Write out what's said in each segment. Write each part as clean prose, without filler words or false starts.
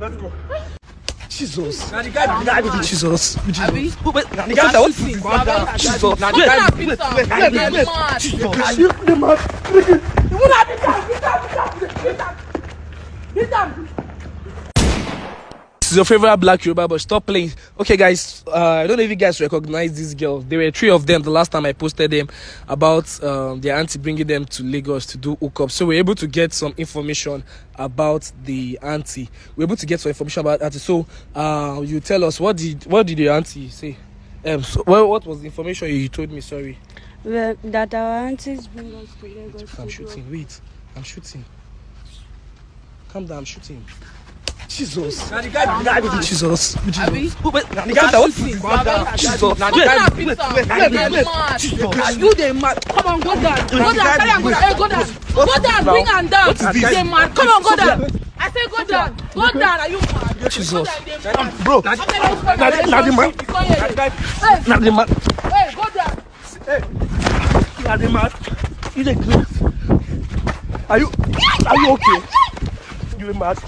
Let's go. Jesus. Jesus. This is your favorite black Yoruba, but stop playing. Okay, guys, I don't know if you guys recognize these girls. There were 3 of them the last time I posted them about their auntie bringing them to Lagos to do hookup. So we're able to get some information about the auntie. We're able to get some information about auntie. So you tell us, what did your auntie say? What was the information you told me? Sorry. Well, that our aunties bring us to Lagos. I'm shooting. Wait, I'm shooting. Calm down, I'm shooting. Jesus. Jesus. Jesus. You they mad. Come on, go down. Go down. Go down. Go down. Bring her down. They mad. Come on, go down. I say go down. Go down. Are you mad? Jesus. Bro. Hey, go down. Are you okay? You mad?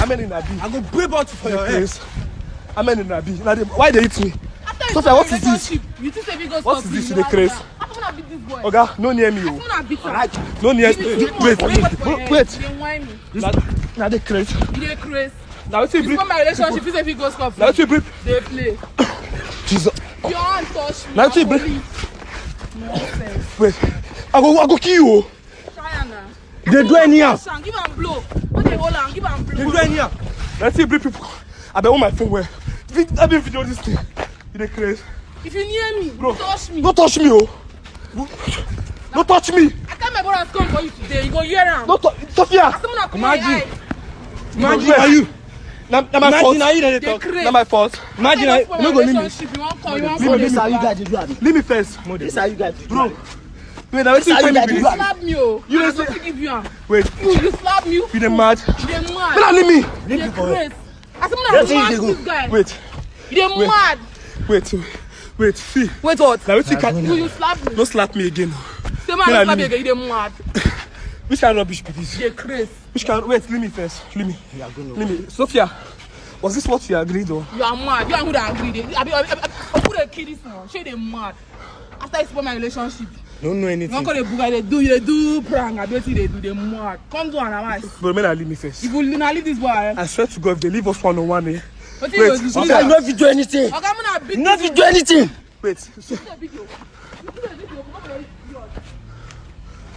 I'm in Nabi. I'm going to break out for your head. I'm in Nabi. Why they hit me? Sophia, what is this? What is this in the craze? Oga, no near me. No near me. Wait. Now they craze. Now it's a brief. My relationship is if he goes off. Now it's a brief. They play. Jesus. You can't touch me. Now it's a brief. Wait. I go kill you. They do anyhow. Give him blow. What they hold on? Give him blow. They do anyhow. Let's see brief people. I bet on my phone where. I've been video this thing. You dey craze. If you near me, bro, touch me. Don't touch me, oh. Don't touch me. I tell my brothers come for you today. You go hear him. Don't touch Sophia. Imagine Are you? Now my fault. Now my fault. Imagine I no go leave me. You want call? You want call? This how you guys do. Leave me first. This how you guys do. Bro. Wait, now let's tell me You slap me, oh. You I don't don't give you. Wait. You slap me. You dey mad? You dey mad. Now leave me. You dey crazy. I say this guy. Wait. You dey mad. Wait. See. Wait what? Now let's see. You slap me. Don't slap me again. Say man, slap me again. You dey mad. Which kind of rubbish be this? You dey crazy. Wait, leave me first. Leave me. Sophia, was this what you agreed on? You are mad. You are who that agreed. I put a kid this now. She dey mad. After I spoil my relationship. Don't know anything. You call the buga they do prank. I bet you they do the mad. Come to analyze. But men, leave me first. If you not leave this boy, I swear to God, if they leave us one-on-one, eh? Wait, Sophia, you don't do anything. You don't do anything. Wait.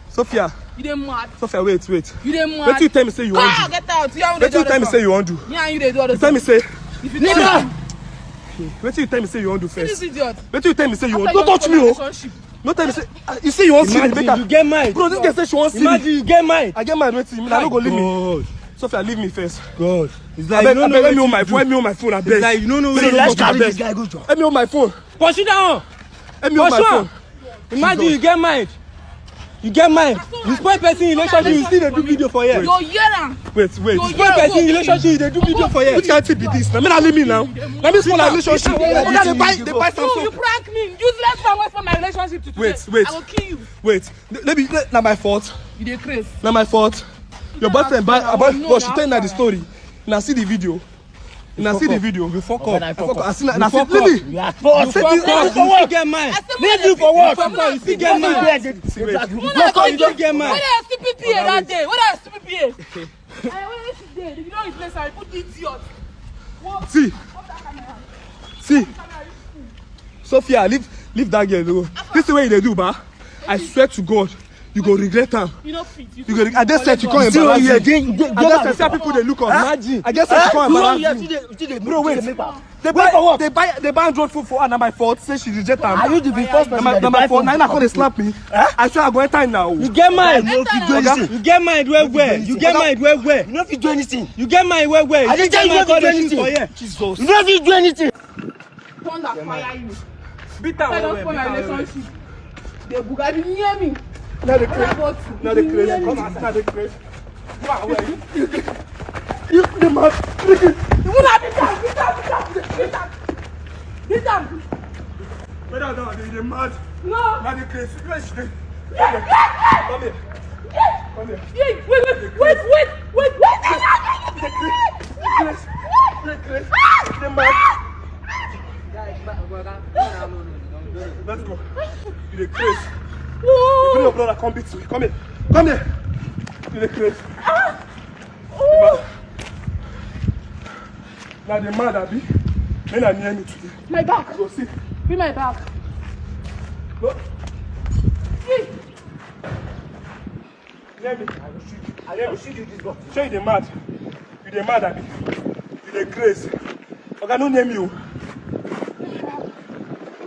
Sophia. You dey mad. Sophia, wait. You dey mad. Wait till you tell me say you want to. Get out. You Wait till you tell me say you want to. Me and you they do all the Tell me say. If you don't Wait till you tell me say you want to first. this idiot. Wait till you tell me say you want. Don't touch me, oh. No tell me say. You say you want to see me. You get mine. Bro, this girl say she want to see me. Imagine you get mine. I get mine. Wait till me. I don't go leave me. Sophia, leave me first. God. It's Like, let me on my phone. Let me on my phone. I beg. It's like you don't know where Let's carry this guy go to. Let me on my phone. Push it down. Let me on my phone. Imagine you get mine. You spoil person in relationship, you still dey do video for here. Yo, yeah. Wait. You spoil person in relationship, they do video for here. Which can't be this? Now, leave me now. Let me spoil my relationship. They buy something. You prank me. Useless man wait for my relationship to today. Wait. I will kill you. Wait. Not my fault. You dey crazy. Not my fault. Your boyfriend but she tell me the story. Now see the video. Now see the video. You fuck up. I see. Now see. Leave me. You are forced. You get mine. Leave you for what? You still get mine. You don't get mine. What that stupid PA that day? What that stupid PA? What is there? You know his place. I put idiot. See. Sophia, leave that girl alone. This is the way they do, ba. I swear to God, you go regret them. You know fit. I just said you can't embarrass me. I just said people they look on. Imagine. I just said you can't embarrass me. Bro, wait. They buy Android phone for her. Now my fault. Say she reject them. Are you the first person? Now my fault. Now they slap me. I swear I go enter now. You get mine. You get mine where? You get mine where? don't fit do anything. You get mine where? I didn't tell you not to do anything. Jesus. You don't fit do anything. Turn that fire you. Beat her. I don't spoil my relationship. The buga be near me. Now the crazy. Come on. Now the crazy. Wow. You the man. You wanna beat them. Wait, no, they're mad. No. Now the crazy. Come here. Come here. Wait. Let's go. You the crazy. You bring your brother, come beat me. Come here. Come here. You the crazy. Now the man that be, men are near me today. My back. Go see. Be my back. Look. See. Near me. I will shoot you this box. Show you the mad. You the mad that be. You the crazy. Okay, no name you.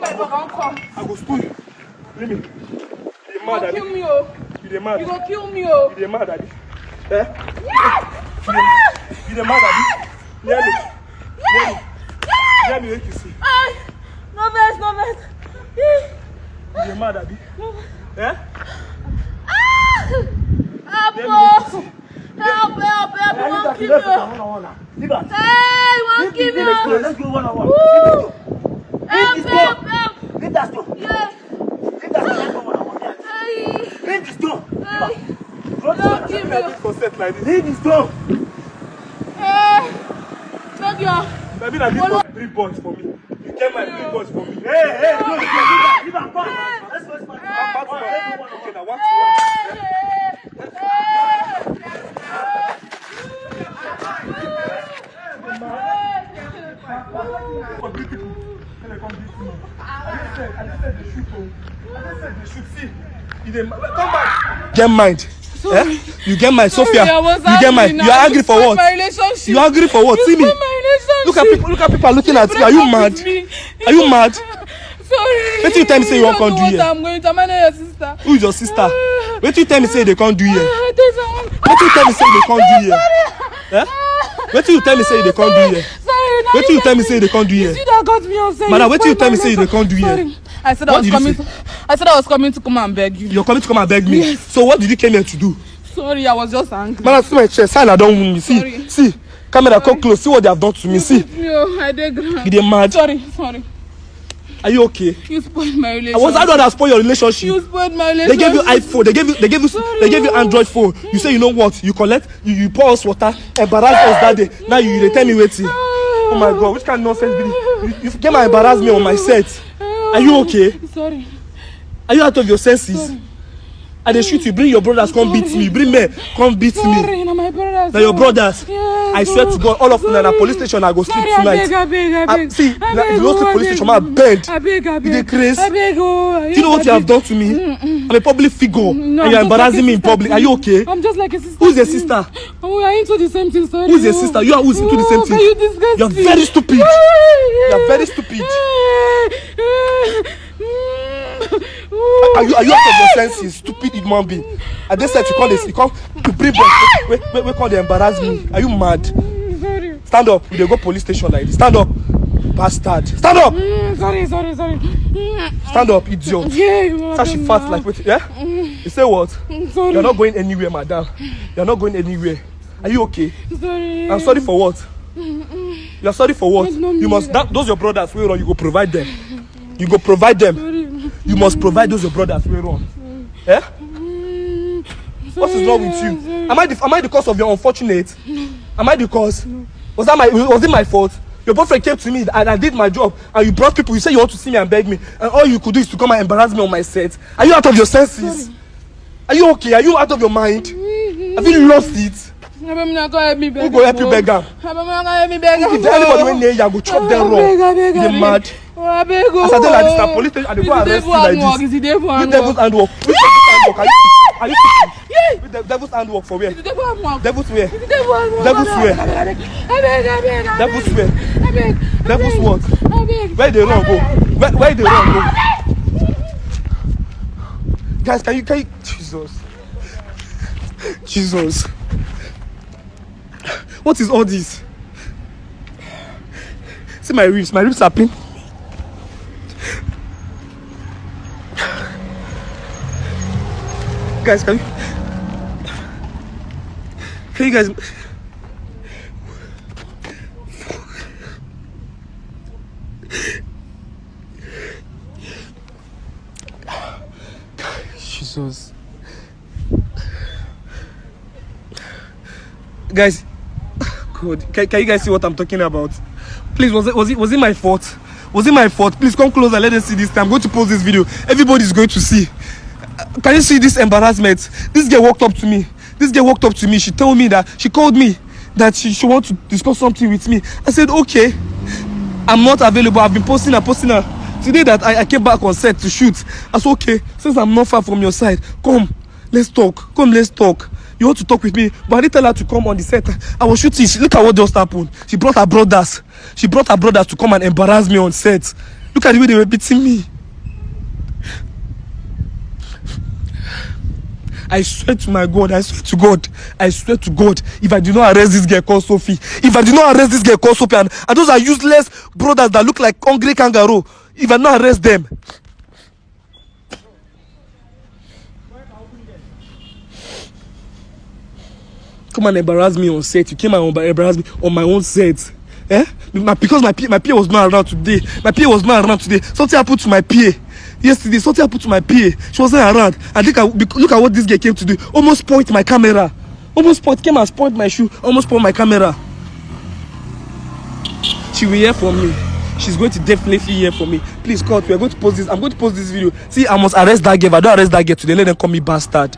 I go spoil you. Leave me. You the mad that be. Kill me, oh. You the mad. You go kill me, oh. You the mad that be. You the mad that be. Near me. Near me, make you see. No vex. You the mad that be. Help, oh. Help, you won't kill me. Hey, you won't kill me. Let's go one-on-one. Help. Leave that store. Yeah. Leave that store. Let's go one-on-one. Hey. Leave the store. Don't kill me. Consent like this. Leave the store. Hey. Don't you? I mean, I need 3 boys for me. You get my 3 boys for me. Hey, no, leave that part. Let's go. Okay, now watch. Come back. Get mind. Eh? You get my Sophia. You get my. You are angry for what? You are angry for what? See me. Look at people. Look at people looking at you. Are you mad? Are you mad? Sorry. Wait till you tell me say you can't do here. I'm going to manage your sister. Who is your sister? Wait till you tell me say they can't do here. Wait till you tell me say they can't do here. Eh? Wait till you tell me say they can't do here. Wait till you tell me say they can't do here. You that got me upset. Madam, wait till you tell me say they can't do here. I said I was coming to come and beg you. You're coming to come and beg me. Yes. So what did you come here to do? Sorry, I was just angry. Man, see my chest. Sign I don't win me. Sorry. See. Camera, come close. See what they have done to me. See. I did. You mad? Sorry. Are you okay? You spoiled my relationship. I was I that spoil your relationship. You spoiled my relationship. They gave you iPhone. They gave you Android phone. You say you know what? You collect. You pour us water. Embarrass us that day. Now you tell me waiting. Oh my God, which kind of nonsense be this? You came and embarrass me on my set. Are you okay? Sorry. Are you out of your senses? Sorry. I dey shoot you. Bring your brothers. Come beat me. Bring men. Come beat me. Sorry, my brothers. Now your brothers. Yes, I swear to God, all of them in a police station. I go sleep tonight. I beg. See, if you go to police station, I bend. I beg. You dey craze. I beg. Do you know what you have done to me? I'm a public figure, No, and you're I'm just embarrassing like me in public. Are you okay? I'm just like a sister. Who's your sister? Oh, we are into the same thing. Sorry. Who's your sister? You are who's into the same thing? You disgust You're me. very stupid. You're very stupid. Are you out of your senses, stupid human being? I just said you come to bring boys. Wait, call they embarrass me. Are you mad? Sorry. Stand up. We dey go police station like this. Stand up, bastard. Stand up. Sorry. Stand up, idiot. Yeah, Such a fast like wait. Yeah. You say what? Sorry. You're not going anywhere, madam. You're not going anywhere. Are you okay? Sorry. I'm sorry for what? You're sorry for what? No, You must. Those your brothers. Wait on. You go provide them. You go provide them. Sorry. You must provide those your brothers. Wait on. Eh? What is wrong with you? Am I the cause of your unfortunate? Am I the cause? Was it my fault? Your boyfriend came to me and I did my job and you brought people. You say you want to see me and beg me, and all you could do is to come and embarrass me on my set. Are you out of your senses? Are you okay? Are you out of your mind? Have you lost it? Who go help you beg am? If anybody went near you, I go chop them raw. You mad? As I tell like this, na police station, I dey go arrest you like this. You devil's handwork. Which devil's handwork? Are you sick? With devil's handwork for where? Devil's where? Devil's where? Devil's where? Devil's what? Where they run go? Where they run go? Guys, can you? Jesus. What is all this? See my ribs are pain. Guys, can you guys? Jesus. Guys, God, can you guys see what I'm talking about? Please, was it my fault? Was it my fault? Please come closer. Let them see this time. I'm going to post this video. Everybody's going to see. Can you see this embarrassment? This girl walked up to me. She told me that she called me that she wants to discuss something with me. I said, okay, I'm not available. I've been posting her. Today that I came back on set to shoot. I said, okay, since I'm not far from your side, come, let's talk. You want to talk with me? But I didn't tell her to come on the set. I was shooting. Look at what just happened. She brought her brothers to come and embarrass me on set. Look at the way they were beating me. I swear to my God, I swear to God, if I do not arrest this girl called Sophie, and those are useless brothers that look like hungry kangaroo, if I not arrest them. Come and embarrass me on set. You came and embarrass me on my own set. Because my PA was not around today. Something happened to my PA. Yesterday, something happened to my PA. She wasn't around. And look at what this girl came to do. Almost spoiled my camera. Came and spoiled my shoe. Almost spoiled my camera. She will hear from me. She's going to definitely hear from me. Please, God, we are going to post this. I'm going to post this video. See, I must arrest that girl. If I don't arrest that girl today, let them call me bastard.